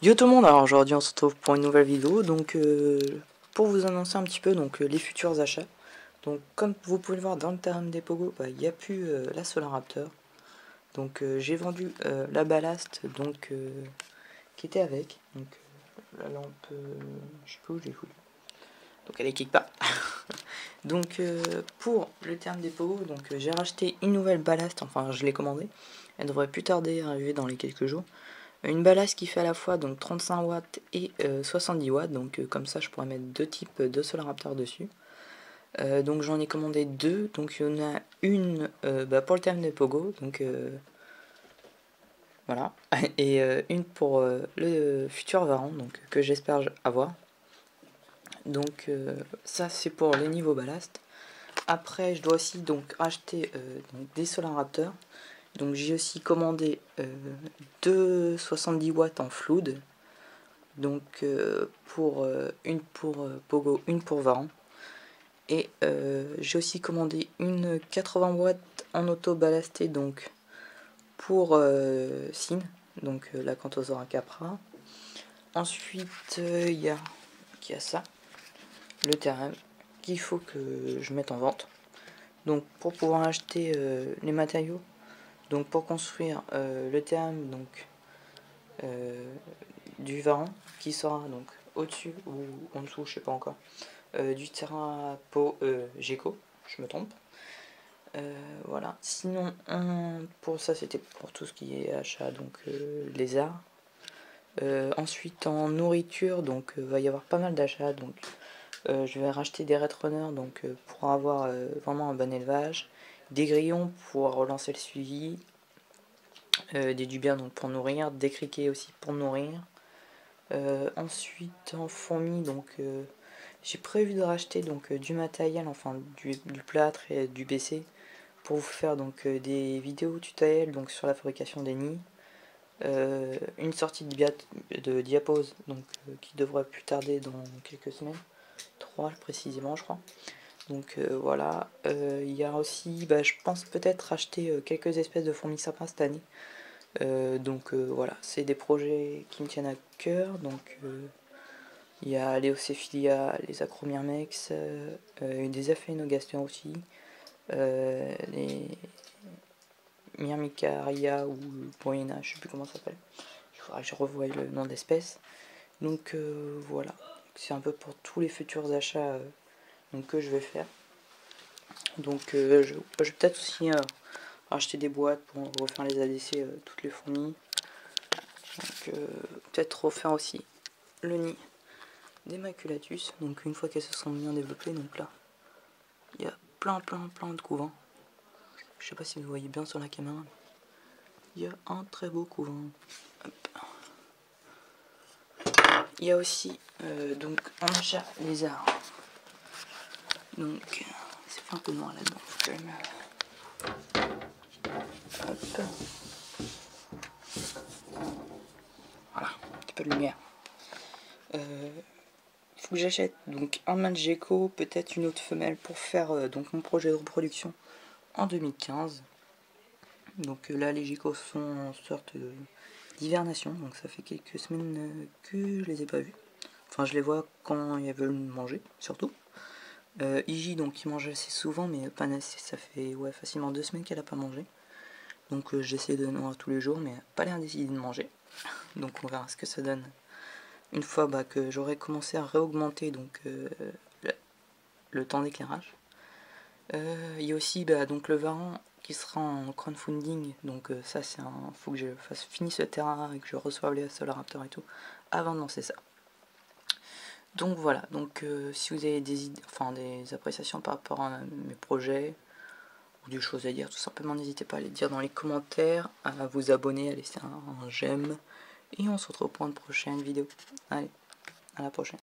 Yo tout le monde, alors aujourd'hui on se retrouve pour une nouvelle vidéo, donc pour vous annoncer un petit peu les futurs achats. Donc comme vous pouvez le voir dans le terrain des Pogo, il n'y a plus la Solar Raptor. Donc j'ai vendu la ballast qui était avec. Donc la lampe, je sais pas où j'ai foutu. Donc elle est quelque part. Donc pour le terme des Pogo, j'ai racheté une nouvelle ballast, enfin je l'ai commandée. Elle devrait plus tarder à arriver dans les quelques jours. Une ballast qui fait à la fois donc 35 watts et 70 watts, donc comme ça je pourrais mettre deux types de Solar Raptor dessus. Donc j'en ai commandé deux, donc il y en a une pour le terme des Pogo, donc voilà, et une pour le futur Varan, donc que j'espère avoir. Donc ça c'est pour le niveau ballast. Après je dois aussi donc acheter des Solar Raptor. Donc j'ai aussi commandé deux 70 watts en fluid. Donc une pour Pogo, une pour Varan. Et j'ai aussi commandé une 80 watts en auto ballasté donc pour Sin, donc la Canthosaurus Capra. Ensuite il y a ça, le terrain qu'il faut que je mette en vente. Donc pour pouvoir acheter les matériaux, donc pour construire le terrain du Varan qui sera donc au-dessus ou en dessous, je sais pas encore, du terrain Gecko, je me trompe. Voilà. Sinon, pour ça c'était pour tout ce qui est achat, donc lézard. Ensuite en nourriture, donc va y avoir pas mal d'achats, donc je vais racheter des Retrunners donc pour avoir vraiment un bon élevage, des grillons pour relancer le suivi, des dubiens donc pour nourrir, des criquets aussi pour nourrir. Ensuite en fourmis, donc j'ai prévu de racheter donc du matériel, enfin du plâtre et du BC pour vous faire donc des vidéos tutoriels donc sur la fabrication des nids. Une sortie de diapose donc qui devrait plus tarder dans quelques semaines, 3 précisément je crois. Donc voilà, il y a aussi, je pense peut-être acheter quelques espèces de fourmis sapins cette année. Voilà, c'est des projets qui me tiennent à cœur. Donc il y a les Ocephilia, les Acromyrmex, des Aphaenogastia aussi, les Myrmicaria ou Poena, je sais plus comment ça s'appelle. Il faudra que je revoie le nom d'espèce. Donc voilà, c'est un peu pour tous les futurs achats que je vais faire. Donc je vais peut-être aussi racheter des boîtes pour refaire les ADC toutes les fourmis. Donc peut-être refaire aussi le nid des Maculatus. Donc une fois qu'elles se sont bien développées, donc là il y a plein de couvents. Je sais pas si vous voyez bien sur la caméra. Il y a un très beau couvent. Hop. Il y a aussi donc un achat lézard. Donc c'est fait un peu noir là-dedans. Faut quand même. Hop. Voilà, un petit peu de lumière. Faut que j'achète donc un mâle gecko, peut-être une autre femelle pour faire donc mon projet de reproduction en 2015. Donc là les geckos sont en sorte d'hivernation, donc ça fait quelques semaines que je les ai pas vus. Enfin je les vois quand ils veulent manger surtout. Iji donc qui mange assez souvent mais pas assez, ça fait facilement 2 semaines qu'elle a pas mangé. Donc j'essaie de nourrir tous les jours mais pas l'air décidé de manger. Donc on verra ce que ça donne une fois que j'aurai commencé à réaugmenter donc le temps d'éclairage. Il y a aussi donc le Varan qui sera en crowdfunding, donc ça c'est un, faut que je finisse ce terrain et que je reçoive les Solar Raptor et tout avant de lancer ça. Donc voilà, donc si vous avez des idées, enfin des appréciations par rapport à mes projets ou des choses à dire, tout simplement n'hésitez pas à les dire dans les commentaires, à vous abonner, à laisser un j'aime, et on se retrouve pour une prochaine vidéo. Allez, à la prochaine.